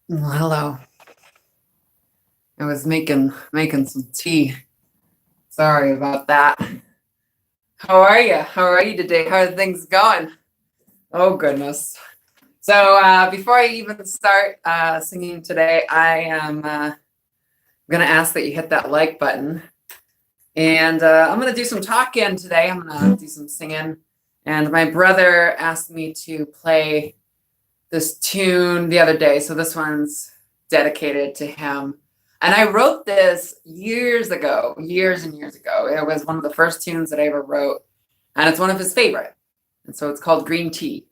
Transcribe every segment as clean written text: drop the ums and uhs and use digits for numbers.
Well, hello. I was making some tea. Sorry about that. How are you? How are you today? How are things going? Oh goodness. So before I even start singing today, I am gonna ask that you hit that like button, and I'm gonna do some talking today. I'm gonna do some singing, and my brother asked me to play this tune the other day, so this one's dedicated to him. And I wrote this years ago, years and years ago. It was one of the first tunes that I ever wrote, and it's one of his favorite. And so it's called Green Tea.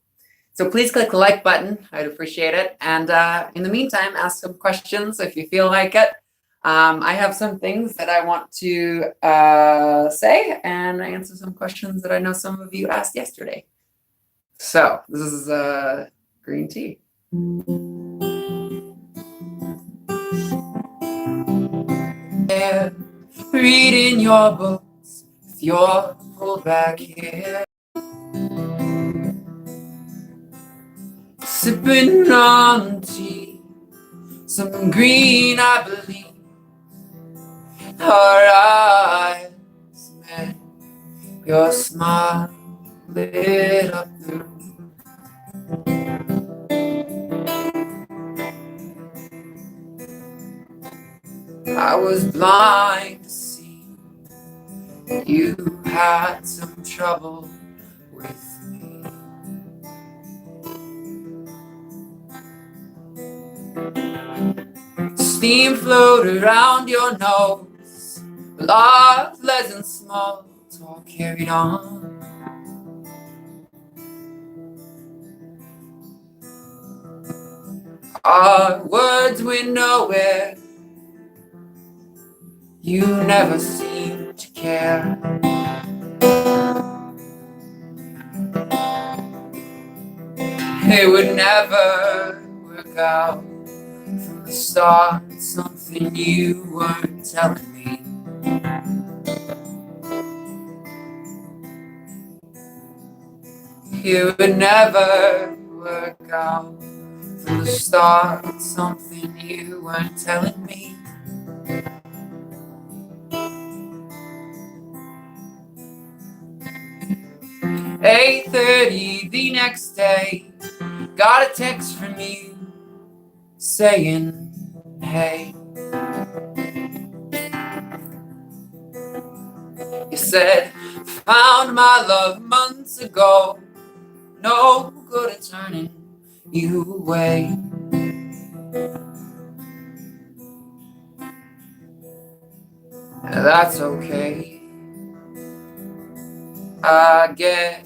So please click the like button. I'd appreciate it. And in the meantime, ask some questions if you feel like it. I have some things that I want to say, and I answer some questions that I know some of you asked yesterday. So this is Green Tea. Reading your books with your pulled back hair, sipping on tea, some green, I believe. Our eyes met, your smile lit up the room. I was blind to see you had some trouble with me. Steam floated around your nose, large, pleasant, small talk carried on. Our words went nowhere, you never seemed to care. It would never work out from the start, something you weren't telling me. It would never work out from the start, something you weren't telling me. "8:30 the next day, got a text from you saying, hey. You said, found my love months ago, no good at turning you away. That's okay. I guess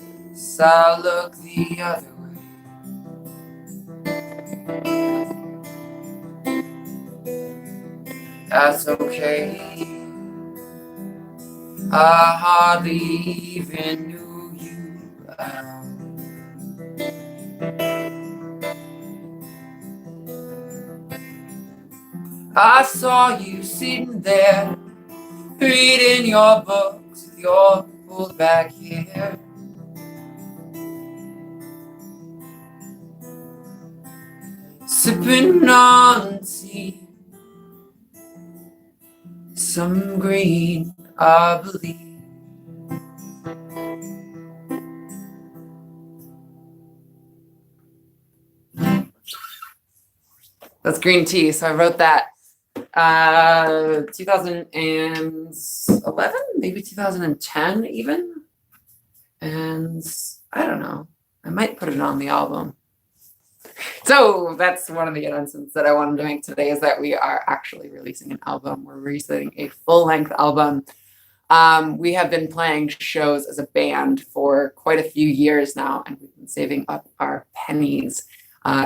I'll look the other way. That's okay. I hardly even knew you around. I saw you sitting there, reading your books with your pulled back hair. Sipping on tea, some green, I believe. That's Green Tea. So I wrote that 2011, maybe 2010 even. And I don't know. I might put it on the album. So that's one of the announcements that I wanted to make today, is that we are actually releasing an album. We're releasing a full-length album. We have been playing shows as a band for quite a few years now, and we've been saving up our pennies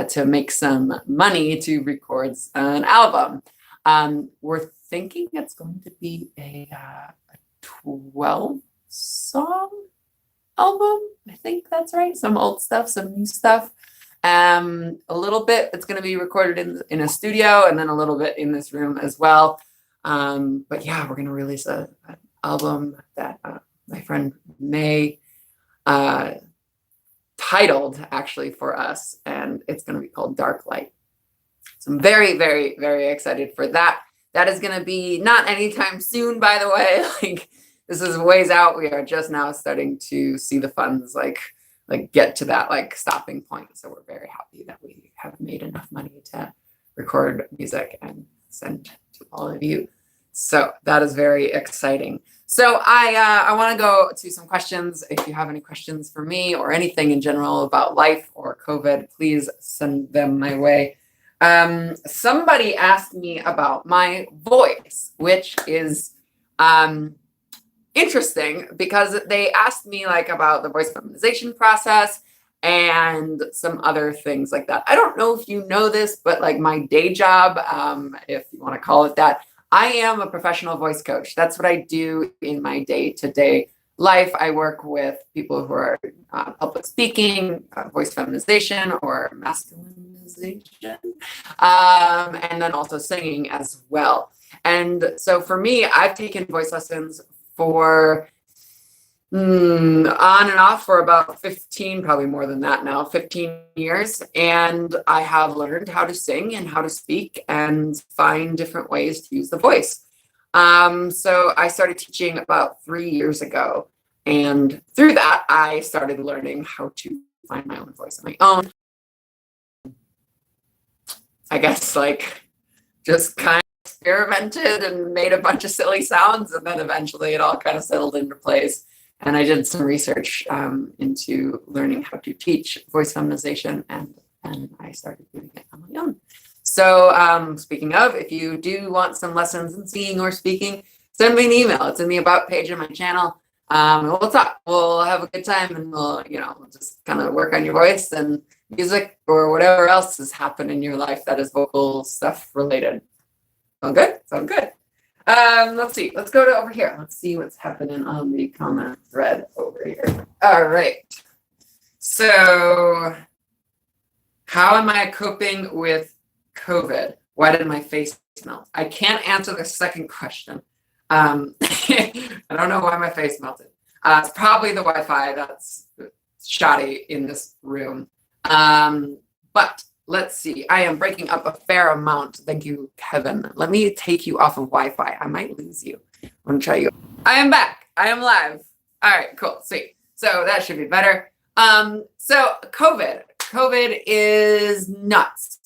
to make some money to record an album. We're thinking it's going to be a 12-song album. I think that's right. Some old stuff, some new stuff. A little bit it's going to be recorded in a studio, and then a little bit in this room as well. But yeah, we're going to release an album that my friend May titled actually for us, and it's going to be called Dark Light. So I'm very, very, very excited for that. That is going to be not anytime soon, by the way. Like, this is ways out. We are just now starting to see the funds like get to that like stopping point. So we're very happy that we have made enough money to record music and send to all of you. So that is very exciting. So I want to go to some questions. If you have any questions for me or anything in general about life or COVID, please send them my way. Somebody asked me about my voice, which is interesting because they asked me like about the voice feminization process and some other things like that. I don't know if you know this, but like my day job, if you want to call it that, I am a professional voice coach. That's what I do in my day-to-day life. I work with people who are public speaking, voice feminization or masculinization, and then also singing as well. And so for me, I've taken voice lessons for on and off for about 15, probably more than that now, 15 years. And I have learned how to sing and how to speak and find different ways to use the voice. So I started teaching about 3 years ago. And through that, I started learning how to find my own voice on my own. I guess like just kind of experimented and made a bunch of silly sounds. And then eventually it all kind of settled into place. And I did some research into learning how to teach voice feminization, and I started doing it on my own. So speaking of, if you do want some lessons in singing or speaking, send me an email. It's in the About page of my channel. We'll talk. We'll have a good time, and we'll just kind of work on your voice and music or whatever else has happened in your life that is vocal stuff related. Sound good? Sound good. Let's see. Let's go to over here. Let's see what's happening on the comment thread over here. All right. So, how am I coping with COVID? Why did my face melt? I can't answer the second question. I don't know why my face melted. It's probably the Wi-Fi that's shoddy in this room. But let's see. I am breaking up a fair amount. Thank you, Kevin. Let me take you off of Wi-Fi. I might lose you. I'm going to try you. I am back. I am live. All right, cool. Sweet. So that should be better. So COVID is nuts.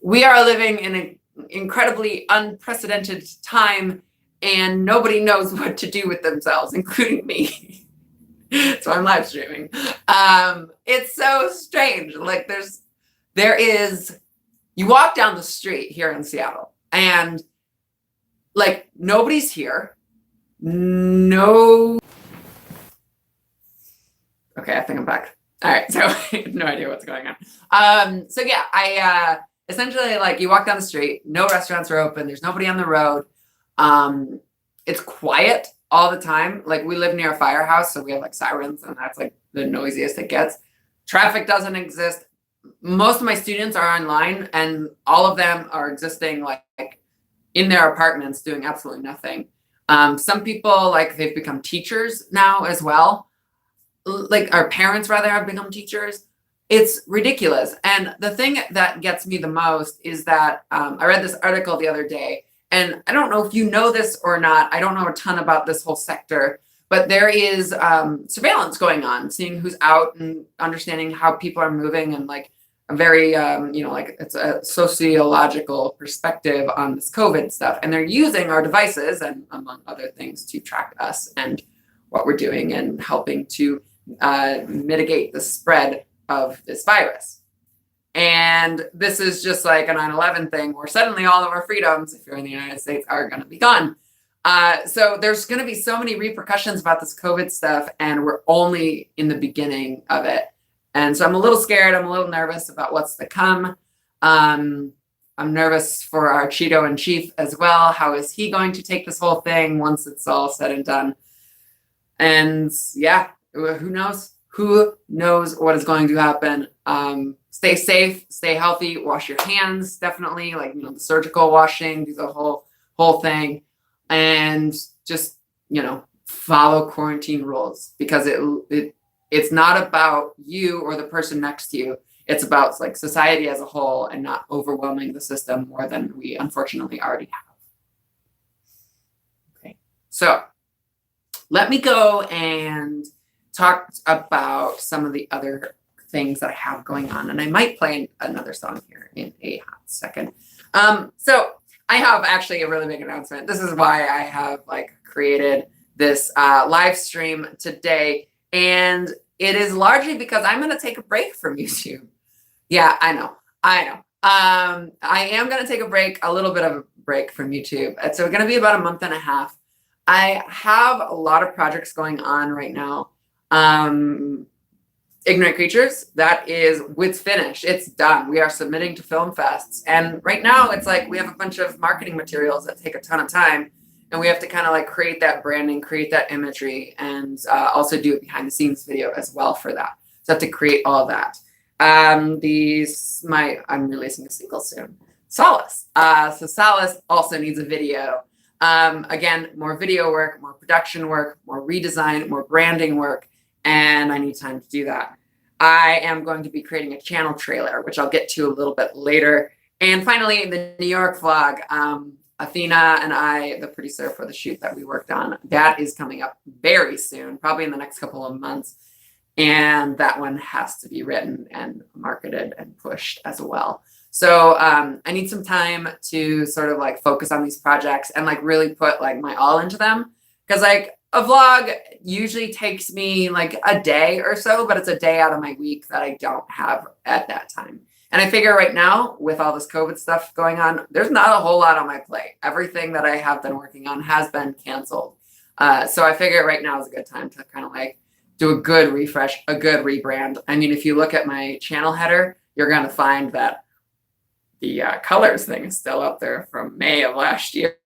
We are living in an incredibly unprecedented time, and nobody knows what to do with themselves, including me. So I'm live streaming. It's so strange. Like you walk down the street here in Seattle and like nobody's here. No. Okay, I think I'm back. All right, so I have no idea what's going on. So yeah, I essentially like you walk down the street, no restaurants are open, there's nobody on the road. It's quiet all the time. Like we live near a firehouse, so we have like sirens, and that's like the noisiest it gets. Traffic doesn't exist. Most of my students are online, and all of them are existing like in their apartments doing absolutely nothing. Some people like they've become teachers now as well. Like our parents rather have become teachers. It's ridiculous. And the thing that gets me the most is that I read this article the other day, and I don't know if you know this or not. I don't know a ton about this whole sector, but there is surveillance going on, seeing who's out and understanding how people are moving, and like a very, like it's a sociological perspective on this COVID stuff. And they're using our devices and among other things to track us and what we're doing and helping to mitigate the spread of this virus. And this is just like a 9/11 thing where suddenly all of our freedoms, if you're in the United States, are going to be gone. So there's going to be so many repercussions about this COVID stuff, and we're only in the beginning of it. And so I'm a little scared. I'm a little nervous about what's to come. I'm nervous for our Cheeto in chief as well. How is he going to take this whole thing once it's all said and done? And yeah, who knows? Who knows what is going to happen? Stay safe, stay healthy, wash your hands, definitely, like, the surgical washing, do the whole thing, and just, follow quarantine rules, because it's not about you or the person next to you. It's about like society as a whole and not overwhelming the system more than we unfortunately already have. Okay, so let me go and talk about some of the other things that I have going on, and I might play another song here in a hot second. So I have actually a really big announcement. This is why I have like created this live stream today, and it is largely because I'm going to take a break from YouTube. Yeah, I know. I am going to take a little bit of a break from YouTube. It's going to be about a month and a half. I have a lot of projects going on right now. Ignorant Creatures, it's finished. It's done. We are submitting to film fests. And right now it's like we have a bunch of marketing materials that take a ton of time. And we have to kind of like create that branding, create that imagery, and also do a behind the scenes video as well for that. So I have to create all that. I'm releasing a single soon. Solace. So Solace also needs a video. Again, more video work, more production work, more redesign, more branding work, and I need time to do that. I am going to be creating a channel trailer, which I'll get to a little bit later. And finally, the New York vlog. Athena and I, the producer for the shoot that we worked on, that is coming up very soon, probably in the next couple of months. And that one has to be written and marketed and pushed as well. So I need some time to sort of like focus on these projects and like really put like my all into them. Because like a vlog usually takes me like a day or so, but it's a day out of my week that I don't have at that time. And I figure right now, with all this COVID stuff going on, there's not a whole lot on my plate. Everything that I have been working on has been canceled. So I figure right now is a good time to kind of like do a good refresh, a good rebrand. I mean, if you look at my channel header, you're going to find that the colors thing is still up there from May of last year.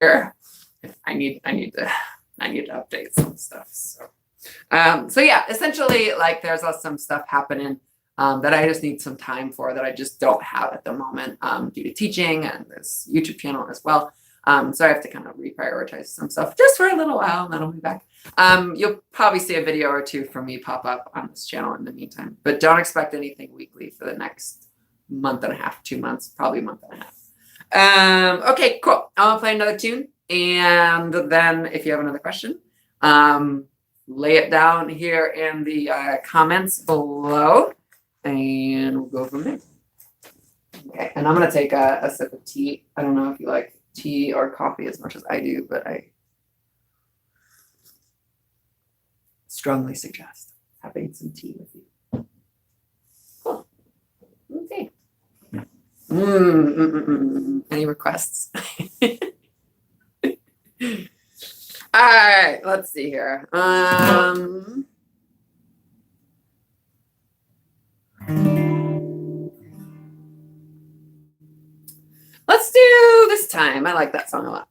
I need to update some stuff. So yeah, essentially, like there's some stuff happening that I just need some time for that I just don't have at the moment due to teaching and this YouTube channel as well. So I have to kind of reprioritize some stuff just for a little while, and then I'll be back. You'll probably see a video or two from me pop up on this channel in the meantime, but don't expect anything weekly for the next month and a half, 2 months, probably a month and a half. Okay, cool. I'll play another tune, and then if you have another question, lay it down here in the comments below, and we'll go from there. Okay, and I'm gonna take a sip of tea. I don't know if you like tea or coffee as much as I do, but I strongly suggest having some tea with you. Cool. Okay. Any requests? All right, let's see here. Let's do This Time. I like that song a lot.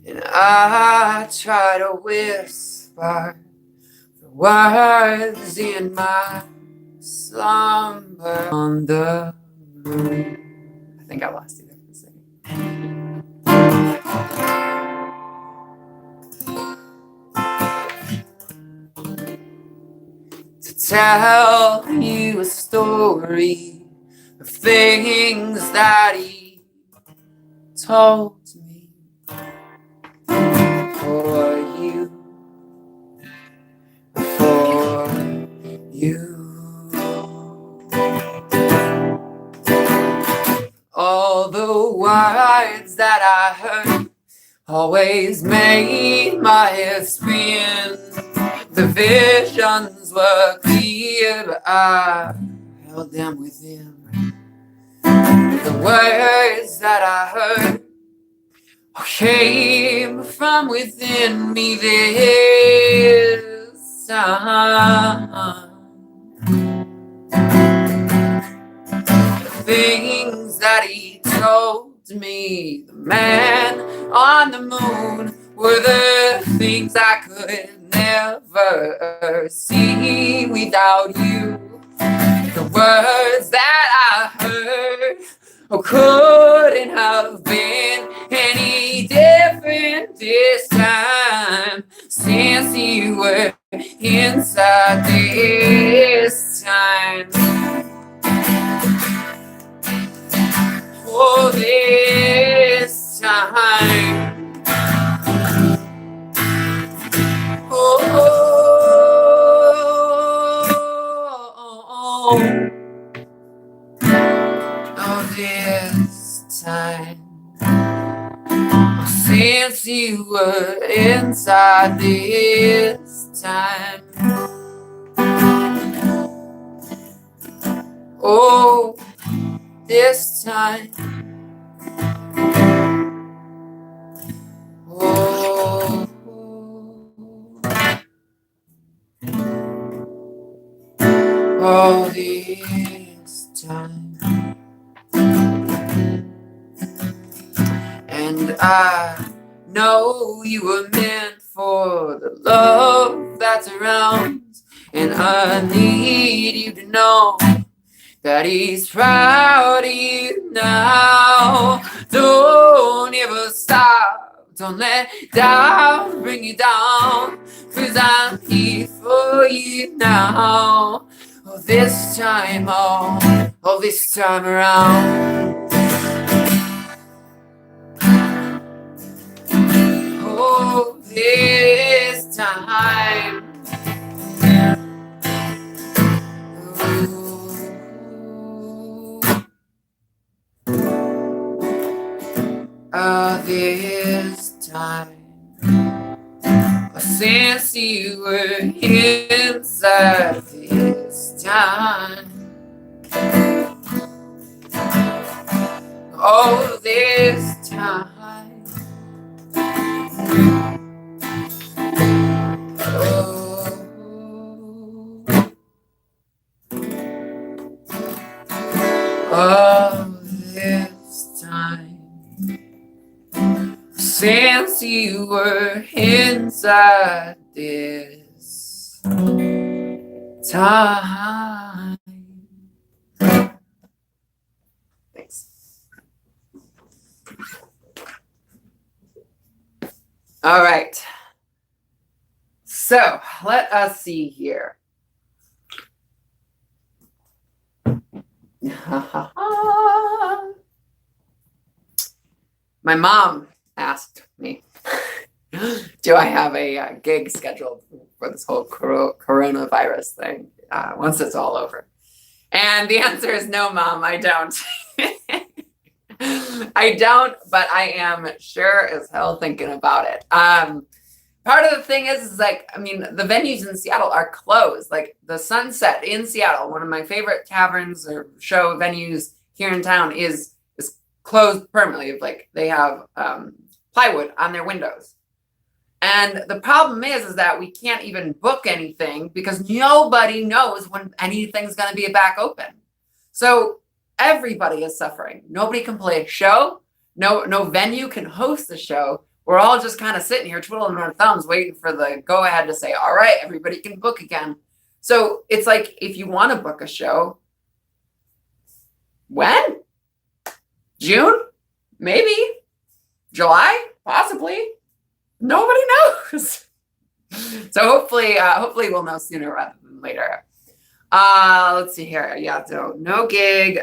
And I try to whisper the words in my slumber on the moon. I think I lost you there for a second. To tell you a story of things that he told me for you, for you. All the words that I heard always made my head spin. The visions were clear, but I held them within. The words that I heard came from within me this time. The things that he told me, the man on the moon, were the things I could never see without you. The words that I heard couldn't have been any different this time, since since you were inside this time. Oh, this time. Oh, this time. Since you were inside this time. Oh, this time. Oh, oh, this time. And I know you were meant for the love that's around, and I need you to know that he's proud of you now. Don't ever stop, don't let doubt bring you down, 'cause I'm here for you now. Oh, this time, oh, this time around. Oh, this time. This time. Since you were inside this time. Oh, this time. Oh, this time. Since you were inside this time. Thanks. All right. So let us see here. My mom asked me, do I have a gig scheduled for this whole coronavirus thing once it's all over? And the answer is no, Mom, I don't. I don't, but I am sure as hell thinking about it. Part of the thing is like, I mean, the venues in Seattle are closed. Like the Sunset in Seattle, one of my favorite taverns or show venues here in town, is closed permanently. Like they have plywood on their windows. And the problem is that we can't even book anything because nobody knows when anything's going to be back open. So everybody is suffering. Nobody can play a show. No venue can host the show. We're all just kind of sitting here twiddling our thumbs waiting for the go ahead to say, all right, everybody can book again. So it's like, if you want to book a show, when? June? Maybe? July? Possibly? Nobody knows. So hopefully we'll know sooner rather than later. Let's see here. Yeah, so no gig.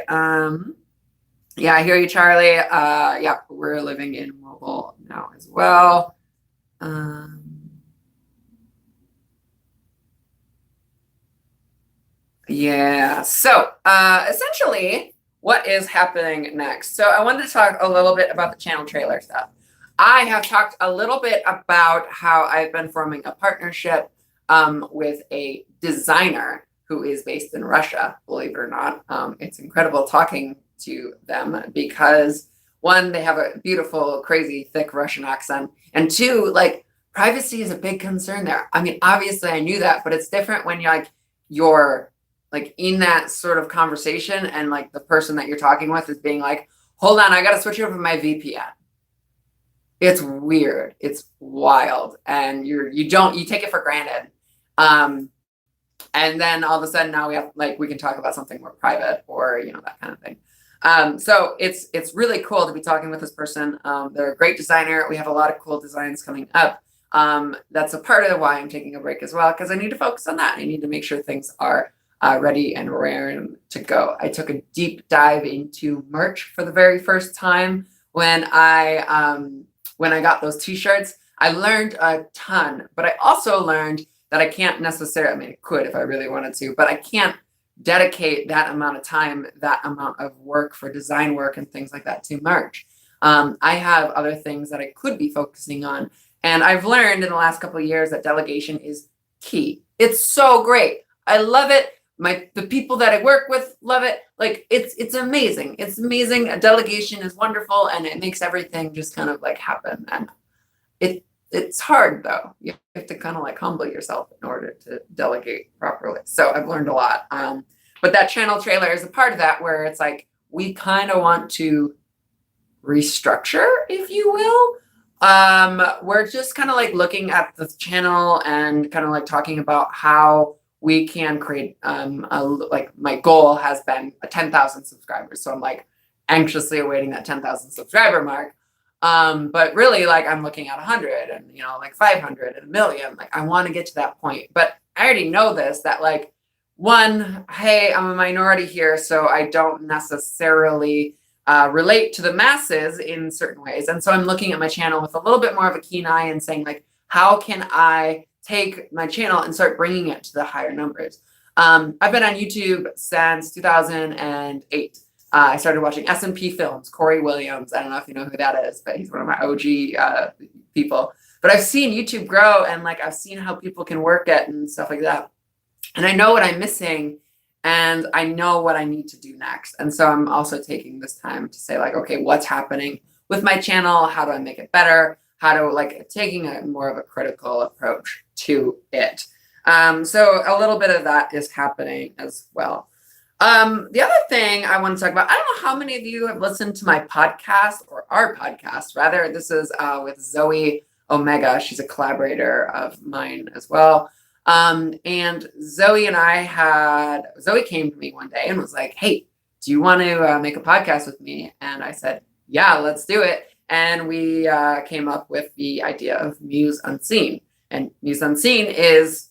Yeah, I hear you, Charlie. Yeah, we're living in mobile now as well. Yeah, so essentially what is happening next? So I wanted to talk a little bit about the channel trailer stuff. I have talked a little bit about how I've been forming a partnership with a designer who is based in Russia, believe it or not. It's incredible talking to them because one, they have a beautiful, crazy, thick Russian accent. And two, like privacy is a big concern there. I mean, obviously I knew that, but it's different when you're like in that sort of conversation and like the person that you're talking with is being like, hold on, I got to switch over my VPN. It's weird. It's wild. And you take it for granted. And then all of a sudden now we can talk about something more private or, that kind of thing. So it's really cool to be talking with this person. They're a great designer. We have a lot of cool designs coming up. That's a part of why I'm taking a break as well, because I need to focus on that. I need to make sure things are ready and raring to go. I took a deep dive into merch for the very first time when I got those t-shirts. I learned a ton, but I also learned that I can't necessarily, I mean, I could if I really wanted to, but I can't dedicate that amount of time, that amount of work for design work and things like that to merch. I have other things that I could be focusing on. And I've learned in the last couple of years that delegation is key. It's so great. I love it. The people that I work with love it. Like it's amazing. It's amazing. A delegation is wonderful, and it makes everything just kind of like happen. And it's hard though. You have to kind of like humble yourself in order to delegate properly. So I've learned a lot. But that channel trailer is a part of that, where it's like we kind of want to restructure, if you will. We're just kind of like looking at the channel and kind of like talking about how we can create like my goal has been 10,000 subscribers. So I'm like anxiously awaiting that 10,000 subscriber mark. But really, like, I'm looking at 100 and, like 500 and 1,000,000. Like, I want to get to that point. But I already know this, that like, one, hey, I'm a minority here, so I don't necessarily relate to the masses in certain ways. And so I'm looking at my channel with a little bit more of a keen eye and saying, like, how can I take my channel and start bringing it to the higher numbers? I've been on YouTube since 2008. I started watching S&P Films, Corey Williams. I don't know if you know who that is, but he's one of my OG people. But I've seen YouTube grow, and like I've seen how people can work it and stuff like that. And I know what I'm missing, and I know what I need to do next. And so I'm also taking this time to say, like, okay, what's happening with my channel? How do I make it better? How to, like, taking a more of a critical approach to it. So a little bit of that is happening as well. The other thing I want to talk about, I don't know how many of you have listened to my podcast, or our podcast, rather. This is with Zoe Omega. She's a collaborator of mine as well. And Zoe came to me one day and was like, hey, do you want to make a podcast with me? And I said, yeah, let's do it. And we came up with the idea of Muse Unseen. And Muse Unseen is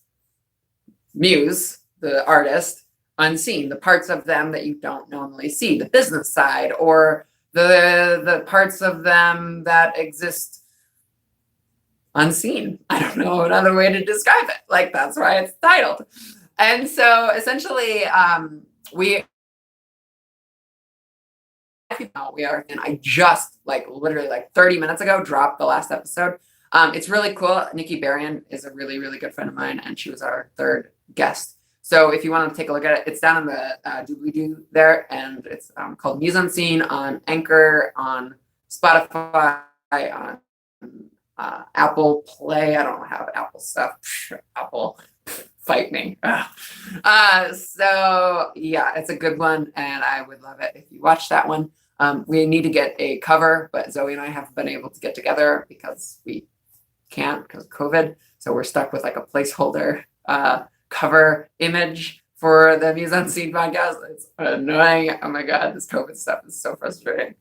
Muse, the artist, unseen, the parts of them that you don't normally see, the business side, or the parts of them that exist unseen. I don't know another way to describe it. Like, that's why it's titled. And so essentially, we are, and I just literally 30 minutes ago dropped the last episode. It's really cool. Nikki Berrien is a really, really good friend of mine, and she was our third guest. So if you want to take a look at it, it's down in the doobly-doo there, and it's called Muse Unseen on Anchor, on Spotify, on Apple Play. I don't have Apple stuff. Apple, fight me. So yeah, it's a good one, and I would love it if you watch that one. We need to get a cover, but Zoe and I haven't been able to get together because we can't because of COVID. So we're stuck with like a placeholder cover image for the Muse Unseen podcast. It's annoying. Oh my God, this COVID stuff is so frustrating.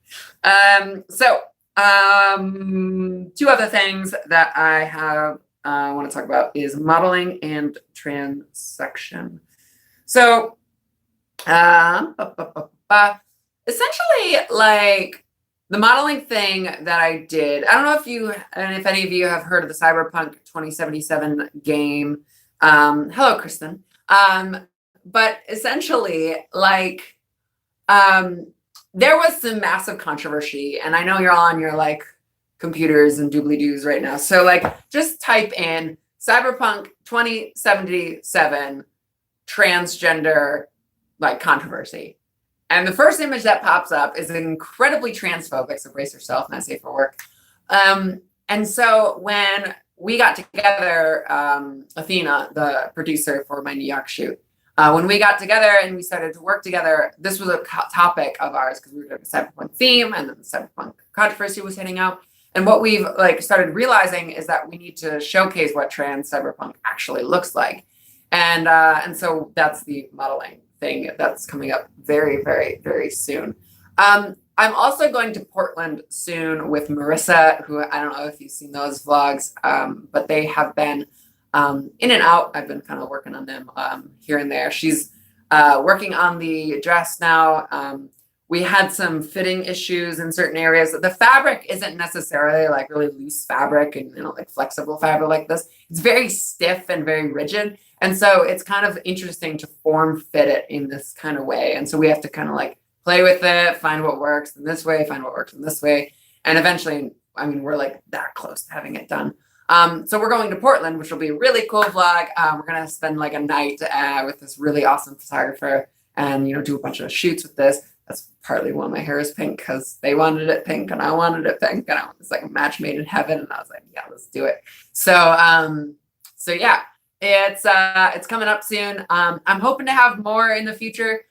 So two other things that I have want to talk about is modeling and transection. So essentially, like, the modeling thing that I did, I don't know if any of you have heard of the Cyberpunk 2077 game. Hello, Kristen. But essentially, like, there was some massive controversy, and I know you're all on your like computers and doobly-doos right now. So like, just type in Cyberpunk 2077 transgender like controversy. And the first image that pops up is incredibly transphobic, so brace yourself, not safe for work. And so when we got together, Athena, the producer for my New York shoot, when we got together and we started to work together, this was a topic of ours because we were doing a cyberpunk theme, and then the cyberpunk controversy was hitting out. And what we've like started realizing is that we need to showcase what trans cyberpunk actually looks like. And so that's the modeling thing that's coming up very, very, very soon. I'm also going to Portland soon with Marissa, who I don't know if you've seen those vlogs, but they have been in and out. I've been kind of working on them here and there. She's working on the dress now. We had some fitting issues in certain areas. The fabric isn't necessarily like really loose fabric and like flexible fabric like this. It's very stiff and very rigid. And so it's kind of interesting to form fit it in this kind of way. And so we have to kind of like play with it, find what works in this way, find what works in this way. And eventually, I mean, we're like that close to having it done. So we're going to Portland, which will be a really cool vlog. We're going to spend like a night with this really awesome photographer and, do a bunch of shoots with this. That's partly why my hair is pink, because they wanted it pink and I wanted it pink. And it was like a match made in heaven. And I was like, yeah, let's do it. So yeah, it's coming up soon. I'm hoping to have more in the future.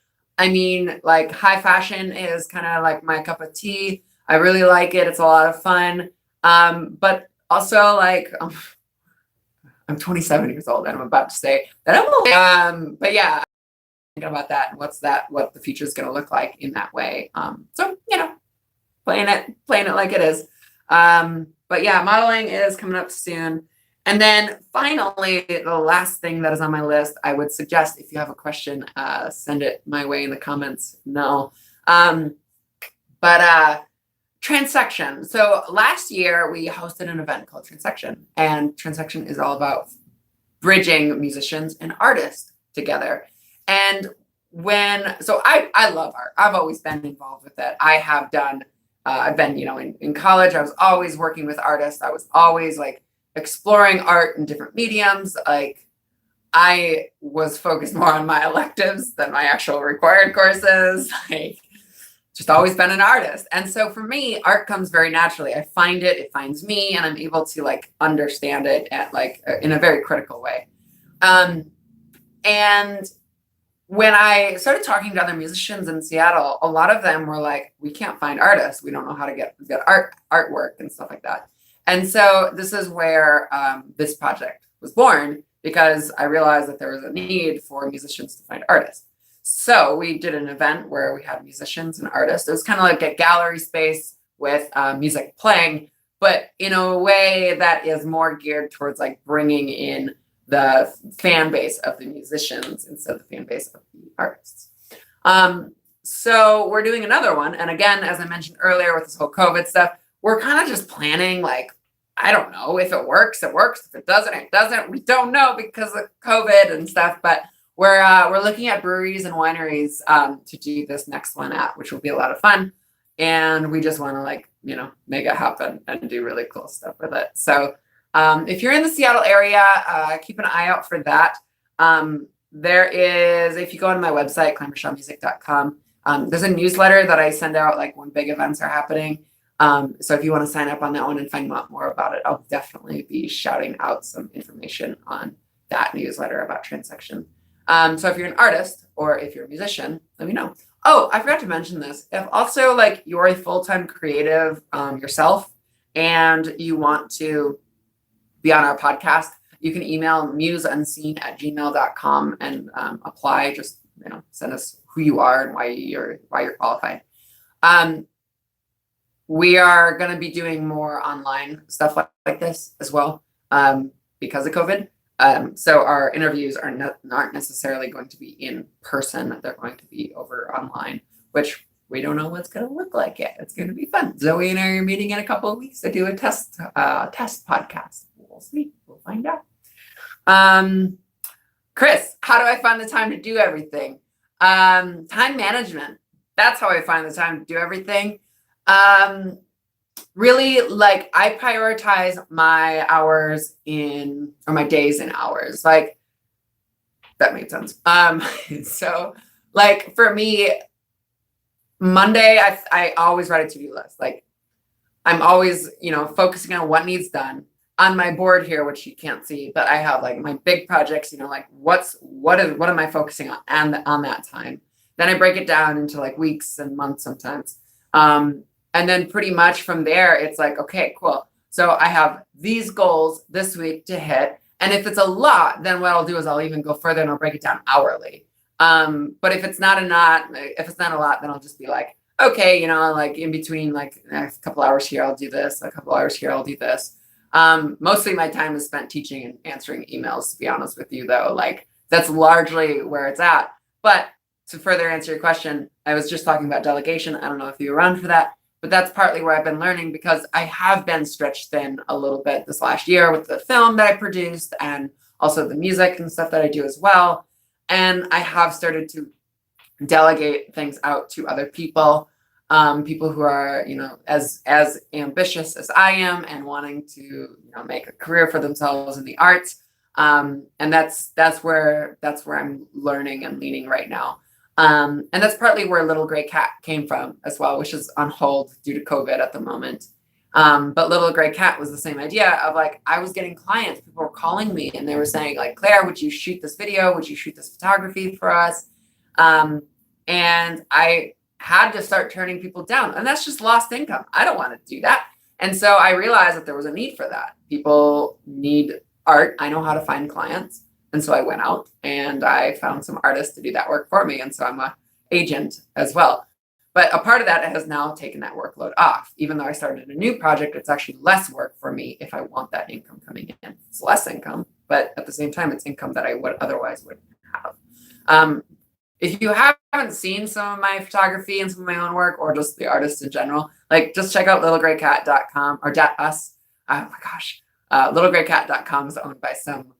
I mean, like high fashion is kind of like my cup of tea. I really like it. It's a lot of fun. But also like, I'm 27 years old and I'm about to say that I'm old. But yeah, thinking about that and what the future is going to look like in that way. So, playing it like it is. But yeah, modeling is coming up soon. And then finally, the last thing that is on my list, I would suggest if you have a question, send it my way in the comments. No. Transection. So last year we hosted an event called Transection, and Transection is all about bridging musicians and artists together. And I love art. I've always been involved with it. I have done, I've been, in college, I was always working with artists. I was always like exploring art in different mediums. Like I was focused more on my electives than my actual required courses. Like just always been an artist. And so for me, art comes very naturally. I find it, it finds me, and I'm able to like understand it at like in a very critical way. And when I started talking to other musicians in Seattle, a lot of them were like, we can't find artists. We don't know how to get artwork and stuff like that. And so this is where this project was born, because I realized that there was a need for musicians to find artists. So we did an event where we had musicians and artists. It was kind of like a gallery space with music playing, but in a way that is more geared towards like bringing in the fan base of the musicians instead of the fan base of the artists. So we're doing another one. And again, as I mentioned earlier with this whole COVID stuff, we're kind of just planning like, I don't know, if it works, it works. If it doesn't, it doesn't. We don't know because of COVID and stuff, but we're looking at breweries and wineries to do this next one at, which will be a lot of fun. And we just want to like, make it happen and do really cool stuff with it. So if you're in the Seattle area, keep an eye out for that. There is, if you go on my website, climbershawmusic.com, there's a newsletter that I send out like when big events are happening. So if you want to sign up on that one and find out more about it, I'll definitely be shouting out some information on that newsletter about Transection. So if you're an artist or if you're a musician, let me know. Oh, I forgot to mention this. If also like you're a full-time creative yourself and you want to be on our podcast, you can email museunseen@gmail.com and apply. Just send us who you are and why you're qualified. We are going to be doing more online stuff like this as well because of COVID. So our interviews aren't necessarily going to be in person. They're going to be over online, which we don't know what's going to look like yet. It's going to be fun. Zoe and I are meeting in a couple of weeks to do a test podcast. We'll see. We'll find out. Chris, how do I find the time to do everything? Time management. That's how I find the time to do everything. Really, like I prioritize my hours or my days in hours. Like that made sense. So like for me, Monday, I always write a to-do list. Like I'm always, focusing on what needs done on my board here, which you can't see, but I have like my big projects, like what am I focusing on on that time? Then I break it down into like weeks and months sometimes. And then pretty much from there, it's like, okay, cool. So I have these goals this week to hit. And if it's a lot, then what I'll do is I'll even go further and I'll break it down hourly. But if it's not a lot, then I'll just be like, okay, like in between, like a couple hours here, I'll do this, a couple hours here, I'll do this. Mostly my time is spent teaching and answering emails, to be honest with you, though. Like that's largely where it's at. But to further answer your question, I was just talking about delegation. I don't know if you were around for that, but that's partly where I've been learning, because I have been stretched thin a little bit this last year with the film that I produced and also the music and stuff that I do as well. And I have started to delegate things out to other people, people who are, as ambitious as I am and wanting to, make a career for themselves in the arts. And that's where I'm learning and leaning right now. And that's partly where Little Gray Cat came from as well, which is on hold due to COVID at the moment. But Little Gray Cat was the same idea of like, I was getting clients, people were calling me and they were saying like, Claire, would you shoot this video? Would you shoot this photography for us? And I had to start turning people down, and that's just lost income. I don't want to do that. And so I realized that there was a need for that. People need art. I know how to find clients. And so I went out and I found some artists to do that work for me. And so I'm an agent as well. But a part of that has now taken that workload off. Even though I started a new project, it's actually less work for me if I want that income coming in. It's less income, but at the same time, it's income that I would otherwise wouldn't have. If you haven't seen some of my photography and some of my own work, or just the artists in general, like just check out littlegraycat.com or .us. Oh my gosh. Littlegraycat.com is owned by some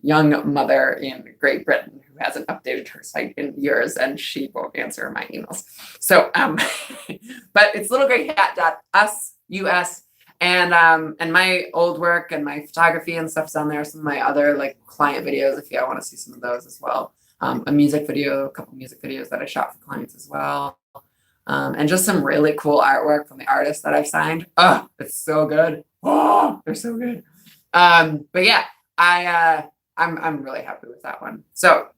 young mother in Great Britain who hasn't updated her site in years, and she won't answer my emails. So, but it's littlegraycat.us, US, and my old work and my photography and stuff's on there. Some of my other like client videos, if you want to see some of those as well. A music video, a couple music videos that I shot for clients as well. And just some really cool artwork from the artists that I've signed. Oh, it's so good. Oh, they're so good. But yeah, I'm really happy with that one. So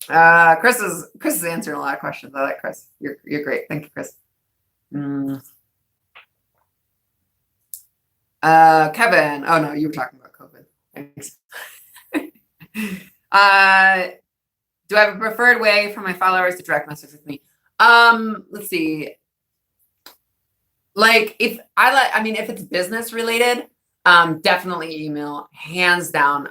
Chris is answering a lot of questions. I like Chris. You're great. Thank you, Chris. Kevin. Oh no, you were talking about COVID. Thanks. Do I have a preferred way for my followers to direct message with me? Let's see. Like if it's business related, definitely email, hands down.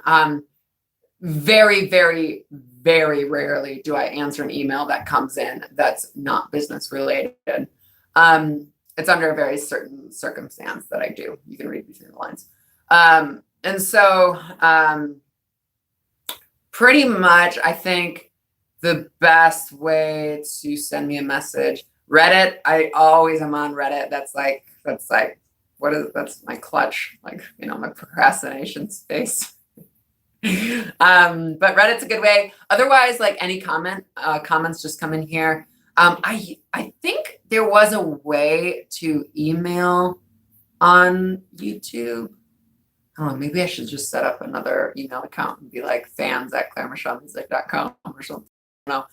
Very, very, very rarely do I answer an email that comes in that's not business related. It's under a very certain circumstance that I do. You can read between the lines. And so pretty much, I think the best way to send me a message, Reddit. I always am on Reddit. That's my clutch, like, my procrastination space. But Reddit's a good way. Otherwise, like any comments just come in here. I think there was a way to email on YouTube. I don't know, maybe I should just set up another email account and be like fans@clairemichellemusic.com or something. I don't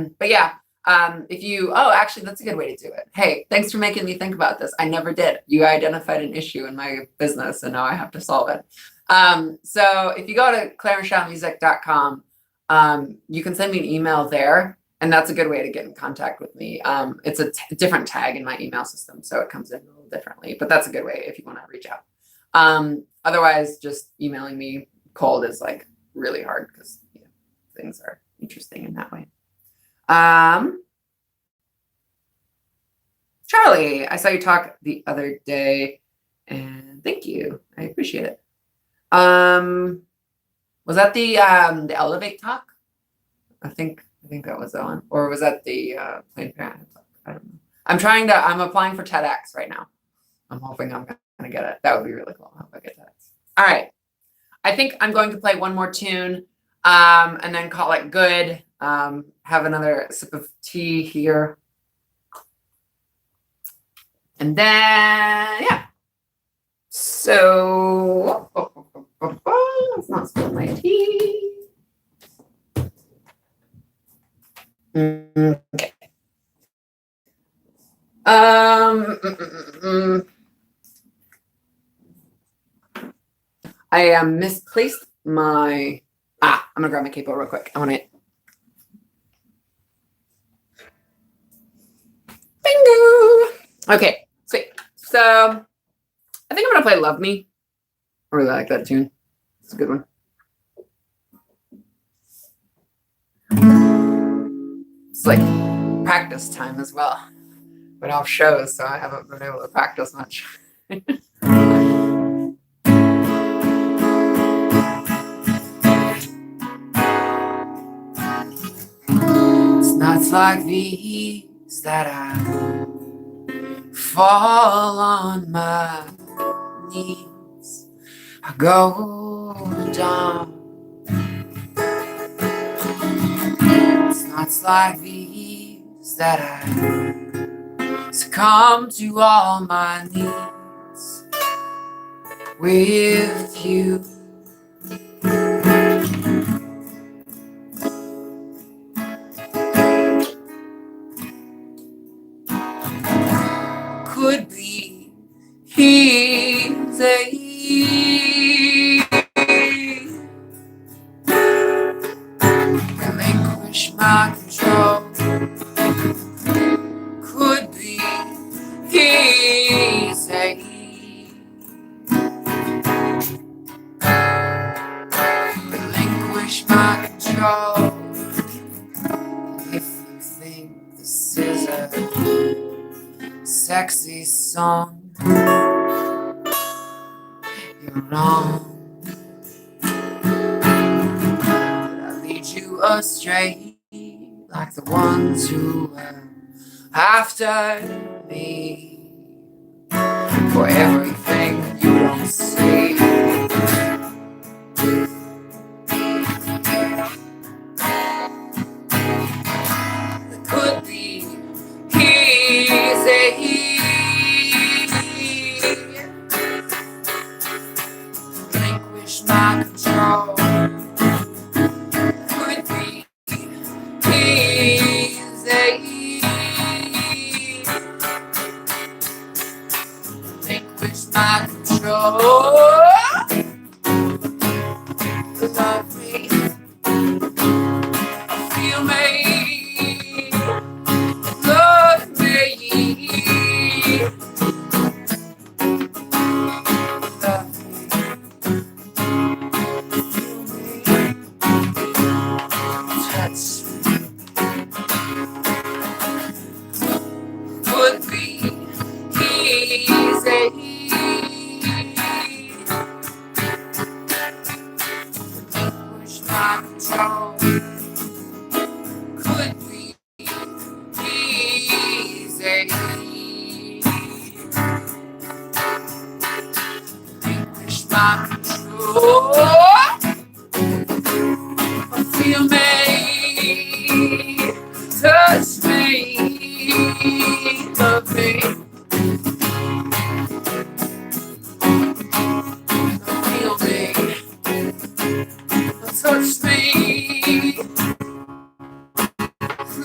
know. But yeah, actually, that's a good way to do it. Hey, thanks for making me think about this. I never did. You identified an issue in my business and now I have to solve it. So if you go to clairemichellemusic.com, you can send me an email there, and that's a good way to get in contact with me. It's a different tag in my email system, so it comes in a little differently, but that's a good way if you want to reach out. Otherwise, just emailing me cold is like really hard because things are interesting in that way. Charlie, I saw you talk the other day, and thank you. I appreciate it. Was that the Elevate talk? I think that was that one, or was that the Planned Parenthood talk? I don't know. I'm applying for TEDx right now. I'm hoping I'm gonna get it. That would be really cool. I hope I get TEDx. All right. I think I'm going to play one more tune, and then call it good. Have another sip of tea here. And then, yeah. So, let's not spill my tea. Okay. I misplaced my. I'm gonna grab my capo real quick. I want to. I think I'm going to play Love Me. I really like that tune. It's a good one. It's like practice time as well. Been off shows, so I haven't been able to practice much. It's nights like these that I fall on my knees. I go down. It's nights like these that I succumb to all my needs with you. Could be easy. Relinquish my control. Could be easy. Relinquish my control. If you think this is a sexy song, you're wrong. I lead you astray like the ones who were after me for everything you don't see. It could be easy. Relinquish my control. Could be easy. Relinquish my control. Love me. Feel me. Love me. Love me. Feel me. Touch me. Would be easy. Relinquish my control. Could be easy. Relinquish my control. Feel me, touch me, love me. Feel me, touch me,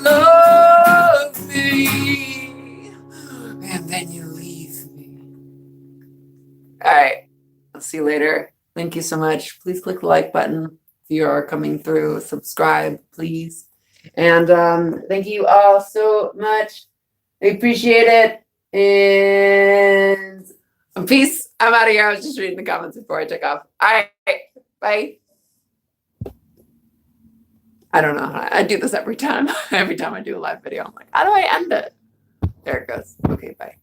love me, and then you leave me. All right, I'll see you later. Thank you so much. Please click the like button if you are coming through. Subscribe, please. And thank you all so much. I appreciate it. And peace. I'm out of here. I was just reading the comments before I took off. All right, bye. I don't know. I do this every time. Every time I do a live video, I'm like, how do I end it? There it goes. Okay, bye.